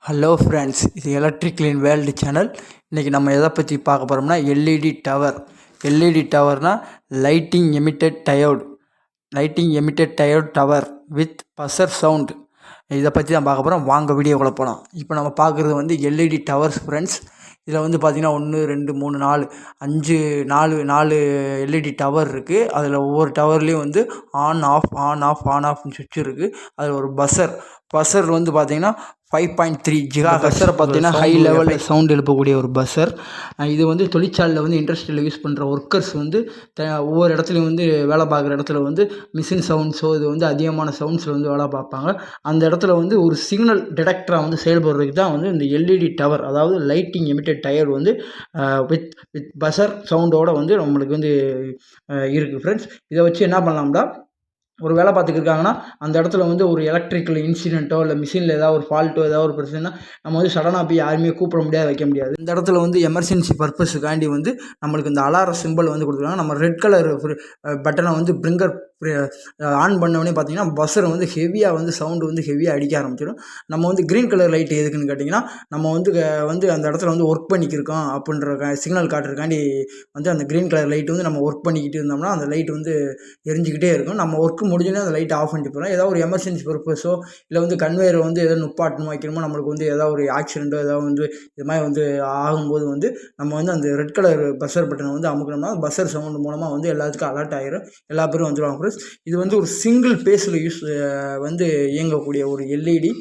Hello friends, இது electrical in world channel. இன்றைக்கி நம்ம எதை பற்றி பார்க்க போகிறோம்னா எல்இடி டவர். எல்இடி டவர்னால் lighting emitted diode tower with buzzer sound. இதை பற்றி தான் பார்க்க போகிறோம். வாங்க வீடியோக்குள்ளே போகலாம். இப்போ நம்ம பார்க்குறது வந்து எல்இடி டவர்ஸ் ஃப்ரெண்ட்ஸ். இதில் வந்து பார்த்திங்கன்னா 1 2 3 4 5 4 எல்இடி டவர் இருக்குது. அதில் ஒவ்வொரு டவர்லேயும் வந்து ஆன் ஆஃப்னு சுவிட்ச் இருக்குது. அதில் ஒரு பஸர் வந்து பார்த்திங்கன்னா 5.3 ஜிகா பஸ்ஸரை பார்த்தீங்கன்னா ஹை லெவலில் சவுண்ட் எழுப்பக்கூடிய ஒரு பஸ்ஸர். இது வந்து தொழிற்சாலையில் வந்து இண்டஸ்ட்ரியில் யூஸ் பண்ணுற ஒர்க்கர்ஸ் வந்து ஒவ்வொரு இடத்துலையும் வந்து வேலை பார்க்குற இடத்துல வந்து மிஷின் சவுண்ட்ஸோ இது வந்து அதிகமான சவுண்ட்ஸில் வந்து வேலை பார்ப்பாங்க. அந்த இடத்துல வந்து ஒரு சிக்னல் டிடெக்டராக வந்து செயல்படுறதுக்கு தான் வந்து இந்த எல்இடி டவர், அதாவது லைட்டிங் எமிட்டட் டயர் வந்து வித் பஸர் சவுண்டோடு வந்து நம்மளுக்கு வந்து இருக்குது ஃப்ரெண்ட்ஸ். இதை வச்சு என்ன பண்ணலாம்னா, ஒரு வேலை பார்த்துக்கிருக்காங்கன்னா அந்த இடத்துல வந்து ஒரு எலக்ட்ரிக்கல் இன்சிடென்ட்டோ இல்லை மிஷினில் ஏதாவது ஒரு ஃபால்ட்டோ ஏதாவது ஒரு பிரச்சனைனா நம்ம வந்து சடனாக போய் யாருமே கூப்பிட முடியாது, வைக்க முடியாது. இந்த இடத்துல வந்து எமர்ஜென்சி பர்பஸுக்காண்டி வந்து நம்மளுக்கு இந்த அலாரம் சிம்பிள் வந்து கொடுத்துருக்காங்க. நம்ம ரெட் கலர் பட்டனை வந்து பிரிங்கர் ஆன் பண்ணோடனே பார்த்தீங்கன்னா பஸ்ஸர் வந்து ஹெவியாக வந்து சவுண்டு வந்து ஹெவியாக அடிக்க ஆரம்பிச்சிடும். நம்ம வந்து க்ரீன் கலர் லைட் எதுக்குன்னு கேட்டிங்கன்னா, நம்ம வந்து அந்த இடத்துல வந்து ஒர்க் பண்ணிக்கிருக்கோம் அப்படின்ற சிக்னல் காட்டுறதுக்காண்டி வந்து அந்த க்ரீன் கலர் லைட் வந்து நம்ம ஒர்க் பண்ணிக்கிட்டு இருந்தோம்னா அந்த லைட் வந்து எரிஞ்சிக்கிட்டே இருக்கும். நம்ம ஒர்க்கு முடிஞ்சுன்னா அந்த லைட் ஆஃப் பண்ணிட்டு போகிறோம். ஏதாவது ஒரு எமர்ஜென்சி பர்பஸோ இல்லை வந்து கன்வேயரை வந்து எதாவது நுப்பாட்டணும் வைக்கணுமோ, நம்மளுக்கு வந்து ஏதாவது ஒரு ஆக்சிடென்ட்டோ ஏதாவது வந்து இது மாதிரி வந்து ஆகும்போது வந்து நம்ம வந்து அந்த ரெட் கலர் பஸ்ஸர் பட்டனை வந்து அமுக்கணும்னா பஸ்ஸர் சவுண்டு மூலமாக வந்து எல்லாத்துக்கும் அலர்ட் ஆகிரும், எல்லா பேரும் வந்துடுவாங்க ஃப்ரெண்ட்ஸ். இது வந்து ஒரு சிங்கிள் பேஸில் வந்து இயங்கக்கூடிய ஒரு எல்இடி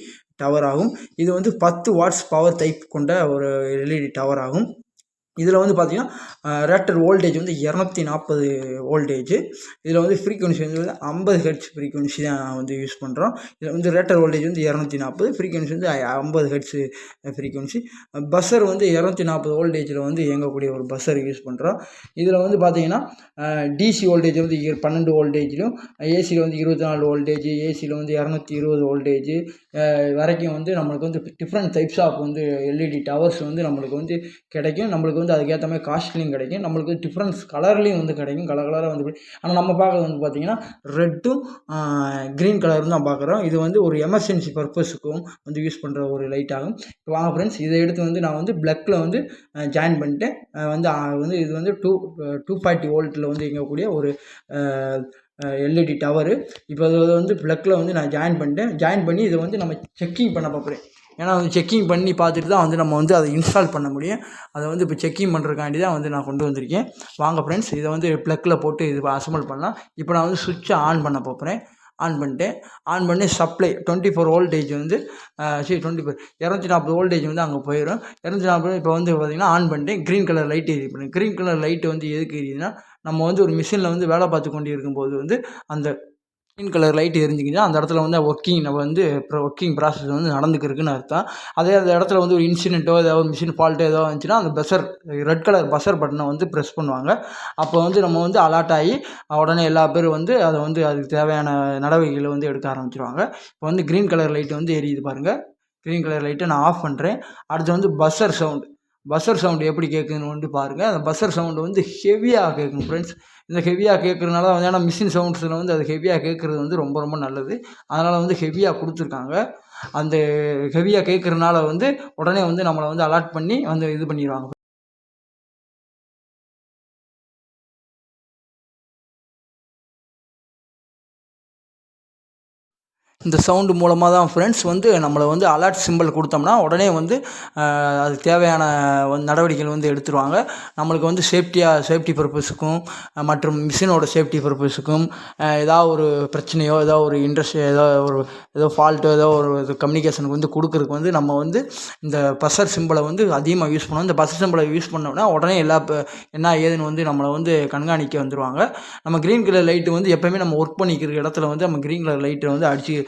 டவர் ஆகும். இது வந்து 10 வாட்ஸ் பவர் டைப் கொண்ட ஒரு எல்இடி டவர் ஆகும். இதில் வந்து பார்த்திங்கன்னா ரேட்டட் வோல்டேஜ் வந்து 240 வோல்டேஜ். இதில் வந்து ஃப்ரீக்வன்சி வந்து 50 ஹெர்ட்ஸ் ஃப்ரீக்வன்சி தான் வந்து யூஸ் பண்ணுறோம். இதில் வந்து ரேட்டட் வோல்டேஜ் வந்து 240, ஃப்ரீக்வன்சி வந்து 50 ஹெர்ட்ஸ் ஃப்ரீக்வன்சி. பஸ்ஸர் வந்து 240 வோல்டேஜில் வந்து இயங்கக்கூடிய ஒரு பஸ்ஸர் யூஸ் பண்ணுறோம். இதில் வந்து பார்த்திங்கன்னா டிசி வோல்டேஜ் வந்து 12 வோல்டேஜிலும், ஏசியில் வந்து 24 வோல்டேஜ், ஏசியில் வந்து 220 வோல்டேஜ் வரைக்கும் வந்து நம்மளுக்கு வந்து டிஃப்ரெண்ட் டைப்ஸ் ஆஃப் வந்து எல்இடி டவர்ஸ் வந்து நம்மளுக்கு வந்து கிடைக்கும். நம்மளுக்கு வந்து அதுக்கேற்ற மாதிரி காஸ்ட்லியும் கிடைக்கும். நம்மளுக்கு டிஃப்ரெண்ட்ஸ் கலர்லேயும் வந்து கிடைக்கும், கலராக வந்து. ஆனால் நம்ம பார்க்குறது வந்து பார்த்திங்கன்னா ரெட்டும் க்ரீன் கலரும் தான் பார்க்குறோம். இது வந்து ஒரு எமர்ஜென்சி பர்பஸுக்கும் வந்து யூஸ் பண்ணுற ஒரு லைட் ஆகும். இப்போ வாங்க ஃப்ரெண்ட்ஸ், இதை எடுத்து வந்து நான் வந்து ப்ளக்கில் வந்து ஜாயின் பண்ணிட்டேன். வந்து இது வந்து 240 வோல்ட்டில் வந்து இயங்கக்கூடிய ஒரு எல்இடி டவரு. இப்போ அதை வந்து ப்ளக்கில் வந்து நான் ஜாயின் பண்ணி இதை வந்து நம்ம செக்கிங் பண்ண பார்க்குறேன். ஏன்னா வந்து செக்கிங் பண்ணி பார்த்துட்டு தான் வந்து நம்ம வந்து அதை இன்ஸ்டால் பண்ண முடியும். அதை வந்து இப்போ செக்கிங் பண்ணுறதுக்காண்டி தான் வந்து நான் கொண்டு வந்திருக்கேன். வாங்க ஃப்ரெண்ட்ஸ், இதை வந்து ப்ளக்கில் போட்டு இது அசம்பிள் பண்ணலாம். இப்போ நான் வந்து சுவிட்சை ஆன் பண்ண போகிறேன். ஆன் பண்ணி சப்ளை 24 வோல்டேஜ் வந்து 240 வோல்டேஜ் வந்து அங்கே போயிடும். 240 இப்போ வந்து பார்த்திங்கன்னா ஆன் பண்ணிட்டேன். க்ரீன் கலர் லைட் எரியுது. க்ரீன் கலர் லைட்டு வந்து எதுக்கு எரியுதுன்னா, நம்ம வந்து ஒரு மிஷினில் வந்து வேலை பார்த்து கொண்டு இருக்கும்போது வந்து அந்த க்ரீன் கலர் லைட் எரிஞ்சிக்கிச்சுன்னா அந்த இடத்துல வந்து ஒர்க்கிங் ப்ராசஸ் வந்து நடந்துக்கிருக்குன்னு அர்த்தம். அதே அந்த இடத்துல வந்து ஒரு இன்சிடென்ட்டோ ஏதாவது மிஷின் ஃபால்ட்டோ ஏதோ வந்துச்சுன்னா அந்த ரெட் கலர் பஸ்ஸர் பட்டனை வந்து ப்ரெஸ் பண்ணுவாங்க. அப்போ வந்து நம்ம வந்து அலர்ட் ஆகி உடனே எல்லா பேரும் வந்து அதை வந்து அதுக்கு தேவையான நடவடிக்கைகளை வந்து எடுக்க ஆரம்பிச்சிருவாங்க. இப்போ வந்து க்ரீன் கலர் லைட்டு வந்து எரியுது பாருங்கள். க்ரீன் கலர் லைட்டை நான் ஆஃப் பண்ணுறேன். அடுத்து வந்து பஸ்ஸர் சவுண்டு எப்படி கேட்குதுன்னு வந்து பாருங்கள். அந்த பஸ்ஸர் சவுண்டு வந்து ஹெவியாக கேட்கும் ஃப்ரெண்ட்ஸ். இந்த ஹெவியாக கேட்குறதுனால வந்து, ஏன்னா மிஷின் சவுண்ட்ஸில் வந்து அது ஹெவியாக கேட்குறது வந்து ரொம்ப ரொம்ப நல்லது. அதனால் வந்து ஹெவியாக கொடுத்துருக்காங்க. அந்த ஹெவியாக கேட்குறதுனால வந்து உடனே வந்து நம்மளை வந்து அலர்ட் பண்ணி வந்து இது பண்ணிடுவாங்க. இந்த சவுண்டு மூலமாக தான் ஃப்ரெண்ட்ஸ் வந்து நம்மளை வந்து அலர்ட் சிம்பிள் கொடுத்தோம்னா உடனே வந்து அதுக்கு தேவையான நடவடிக்கைகள் வந்து எடுத்துருவாங்க. நம்மளுக்கு வந்து சேஃப்டி பர்பஸுக்கும் மற்றும் மிஷினோட சேஃப்டி பர்பஸுக்கும் ஏதாவது ஒரு பிரச்சனையோ ஏதோ ஒரு ஏதோ ஃபால்ட்டோ ஏதோ ஒரு கம்யூனிகேஷனுக்கு வந்து கொடுக்குறதுக்கு வந்து நம்ம வந்து இந்த பஸ்ஸர் சிம்பிளை வந்து அதிகமாக யூஸ் பண்ணுவோம். இந்த பஸ்ஸர் சிம்பிளை யூஸ் பண்ணோம்னா உடனே என்ன ஏதுன்னு வந்து நம்மளை வந்து கண்காணிக்க வந்துடுவாங்க. நம்ம க்ரீன் கலர் லைட்டு வந்து எப்போயுமே நம்ம ஒர்க் பண்ணிக்கிற இடத்துல வந்து நம்ம க்ரீன் கலர் லைட்டை வந்து அடித்து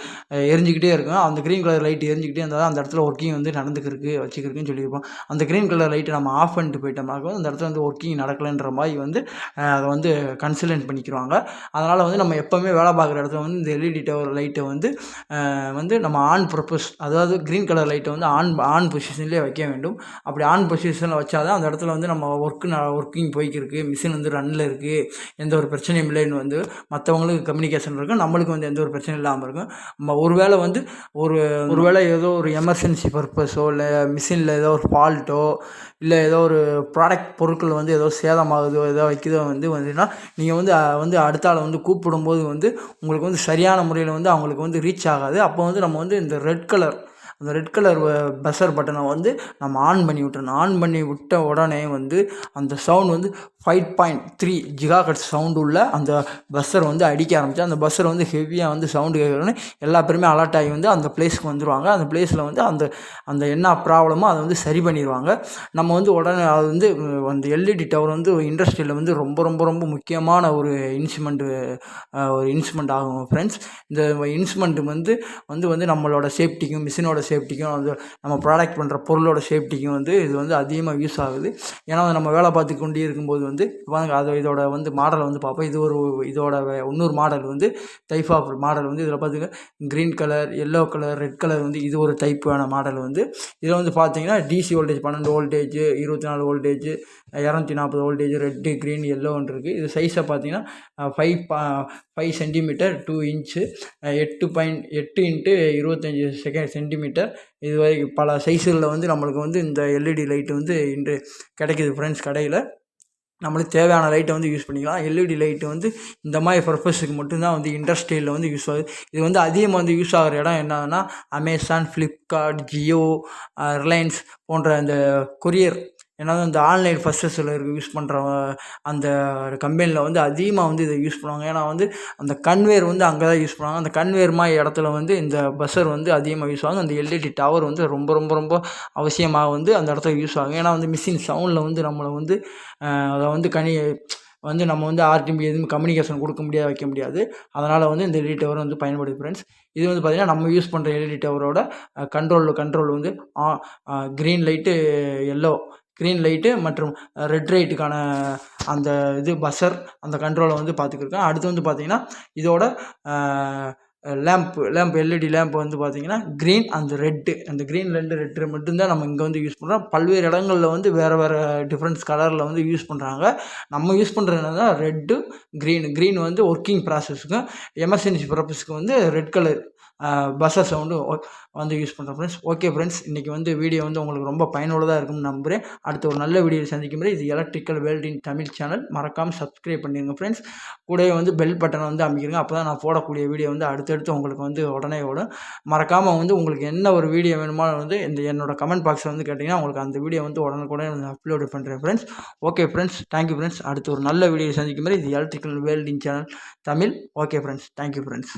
எரிஞ்சிக்கிட்டே இருக்கும். அந்த க்ரீன் கலர் லைட் எரிஞ்சிக்கிட்டே இருந்தால் தான் அந்த இடத்துல ஒர்க்கிங் வந்து வச்சுக்கிறதுக்குன்னு சொல்லியிருப்போம். அந்த க்ரீன் கலர் லைட்டை நம்ம ஆஃப் பண்ணிட்டு போயிட்டோம்னாக்க அந்த இடத்துல வந்து ஒர்க்கிங் நடக்கலைன்ற மாதிரி வந்து அதை வந்து கன்சிடர் பண்ணிக்கிறாங்க. அதனால் வந்து நம்ம எப்போவுமே வேலை பார்க்குற இடத்துல வந்து இந்த எல்இடி டவர் லைட்டை வந்து நம்ம ஆன் பர்பஸ், அதாவது க்ரீன் கலர் லைட்டை வந்து ஆன் பொசிஷன்லேயே வைக்க வேண்டும். அப்படி ஆன் பொசிஷனில் வச்சாதான் அந்த இடத்துல வந்து நம்ம ஒர்க்கிங் போய்க்கிருக்கு, மிஷின் வந்து ரன்னில் இருக்குது, எந்த ஒரு பிரச்சனையும் இல்லைன்னு வந்து மற்றவங்களுக்கு கம்யூனிகேஷன் இருக்கும், நம்மளுக்கு வந்து எந்த ஒரு பிரச்சனையும் இல்லாமல் இருக்கும். ஒருவேளை வந்து ஒருவேளை ஏதோ ஒரு எமர்ஜென்சி பர்பஸோ இல்லை மிஷினில் ஏதோ ஒரு ஃபால்ட்டோ இல்லை ஏதோ ஒரு ப்ராடக்ட் பொருட்கள் வந்து ஏதோ சேதமாகுதோ ஏதோ வைக்குதோ வந்துன்னா நீங்கள் வந்து அடுத்த ஆளை வந்து கூப்பிடும்போது வந்து உங்களுக்கு வந்து சரியான முறையில் வந்து அவங்களுக்கு வந்து ரீச் ஆகாது. அப்போ வந்து நம்ம வந்து இந்த அந்த ரெட் கலர் பஸர் பட்டனை வந்து நம்ம ஆன் பண்ணி விட்டுறணும். ஆன் பண்ணி விட்ட உடனே வந்து அந்த சவுண்ட் வந்து 5.3 GHz சவுண்டு உள்ள அந்த பஸ்ஸர் வந்து அடிக்க ஆரம்பிச்சு அந்த பஸ்ஸர் வந்து ஹெவியாக வந்து சவுண்டு கேட்குறோன்னே எல்லா பேருமே அலர்ட் ஆகி வந்து அந்த பிளேஸ்க்கு வந்துடுவாங்க. அந்த பிளேஸில் வந்து அந்த என்ன ப்ராப்ளமோ அதை வந்து சரி பண்ணிடுவாங்க. நம்ம வந்து உடனே அது வந்து அந்த எல்இடி டவர் வந்து இண்டஸ்ட்ரியில் வந்து ரொம்ப ரொம்ப ரொம்ப முக்கியமான ஒரு இன்ஸ்ட்ருமெண்ட் ஆகும் ஃப்ரெண்ட்ஸ். இந்த இன்ஸ்ட்ருமெண்ட் வந்து நம்மளோட சேஃப்டிக்கும் மிஷினோட சேஃப்டிக்கும் வந்து நம்ம ப்ராடக்ட் பண்ணுற பொருளோட சேஃப்டிக்கும் வந்து இது வந்து அதிகமாக யூஸ் ஆகுது. ஏன்னா நம்ம வேலை பார்த்து கொண்டே இருக்கும்போது வந்து இதோட வந்து மாடலை வந்து பார்ப்போம். இதோட இன்னொரு மாடல் வந்து டைப் ஆஃப் மாடல் வந்து இதில் பார்த்துங்க green colour, yellow colour, red colour வந்து இது ஒரு டைப்பான மாடல் வந்து இதில் வந்து பார்த்தீங்கன்னா DC voltage 12 voltage, 24 voltage, 240 voltage, red, green, எல்லோன்னு இருக்குது. இது சைஸை பார்த்தீங்கன்னா 5 சென்டிமீட்டர் 2 இன்ச்சு, 8 இன்ட்டு 25 சென்டிமீட்டர். இது வரைக்கும் பல சைஸுகளில் வந்து நம்மளுக்கு வந்து இந்த எல்இடி லைட்டு வந்து இன்று கிடைக்கிது ஃப்ரெண்ட்ஸ் கடையில். நம்மளுக்கு தேவையான லைட்டை வந்து யூஸ் பண்ணிக்கலாம். எல்இடி லைட்டு வந்து இந்த மாதிரி பர்பஸுக்கு மட்டும்தான் வந்து இண்டஸ்ட்ரியில் வந்து யூஸ் ஆகுது. இது வந்து அதிகமாக வந்து யூஸ் ஆகிற இடம் என்னன்னா அமேசான், ஃப்ளிப்கார்ட், ஜியோ, ரிலையன்ஸ் போன்ற அந்த கொரியர் இந்த ஆன்லைன் பர்ச்சேஸில் யூஸ் பண்ணுற அந்த கம்பெனியில் வந்து அதிகமாக வந்து இதை யூஸ் பண்ணுவாங்க. ஏன்னா வந்து அந்த கன்வேயர் வந்து அங்கே தான் யூஸ் பண்ணுவாங்க. அந்த கன்வேயர் மாதிரி இடத்துல வந்து இந்த பஸ்ஸர் வந்து அதிகமாக யூஸ் ஆகும். அந்த எல்இடி டவர் வந்து ரொம்ப ரொம்ப ரொம்ப அவசியமாக வந்து அந்த இடத்துல யூஸ் ஆகும். ஏன்னா வந்து மிஷின் சவுண்டில் வந்து நம்மளை வந்து அதை வந்து நம்ம வந்து ஆர்டிபி எதுவும் கம்யூனிகேஷன் கொடுக்க முடியாது, வைக்க முடியாது. அதனால் வந்து இந்த எல்இடி டவர் வந்து பயன்படுது ஃப்ரெண்ட்ஸ். இது வந்து பார்த்திங்கன்னா நம்ம யூஸ் பண்ணுற எல்இடி டவரோட கண்ட்ரோல் வந்து க்ரீன் லைட்டு, க்ரீன் லைட்டு மற்றும் ரெட் லைட்டுக்கான அந்த பஸ்ஸர் அந்த கண்ட்ரோலை வந்து பார்த்துக்கிருக்கேன். அடுத்து வந்து பார்த்திங்கன்னா இதோட லேம்ப் எல்இடி லேம்ப் வந்து பார்த்திங்கன்னா க்ரீன் அந்த க்ரீன் ரெட்டு மட்டும்தான் நம்ம இங்கே வந்து யூஸ் பண்ணுறோம். பல்வேறு இடங்களில் வந்து வேறு டிஃப்ரெண்ட்ஸ் கலரில் வந்து யூஸ் பண்ணுறாங்க. நம்ம யூஸ் பண்ணுறது என்னன்னா ரெட்டு, க்ரீன் வந்து ஒர்க்கிங் ப்ராசஸுக்கும் எமர்ஜென்சி பர்பஸுக்கு வந்து ரெட் கலர் பஸ்ஸர் சவுண்டு வந்து யூஸ் பண்ணுறோம் ஃப்ரெண்ட்ஸ். ஓகே ஃப்ரெண்ட்ஸ், இன்றைக்கி வந்து வீடியோ வந்து உங்களுக்கு ரொம்ப பயனுள்ளதாக இருக்கும்னு நம்புகிறேன். அடுத்த ஒரு நல்ல வீடியோ சந்திக்கும் முறை இது electrical world in Tamil channel. மறக்காமல் சப்ஸ்கிரைப் பண்ணிடுங்க ஃப்ரெண்ட்ஸ். கூடவே வந்து பெல் பட்டனை வந்து அமைக்கிடுங்க. அப்போ தான் நான் போடக்கூடிய வீடியோ வந்து அடுத்தடுத்து உங்களுக்கு வந்து உடனே ஓடும். மறக்காமல் வந்து உங்களுக்கு என்ன ஒரு வீடியோ வேணுமோ வந்து என்னோடய கமெண்ட் பாக்ஸில் வந்து கேட்டிங்கன்னா உங்களுக்கு அந்த வீடியோ வந்து உடனுக்குடனே வந்து அப்லோடு பண்ணுறேன் friends. Okay friends, thank you friends. அடுத்து ஒரு நல்ல வீடியோ சந்திக்கும் முறை இது electrical world in channel Tamil. Okay friends, thank you friends.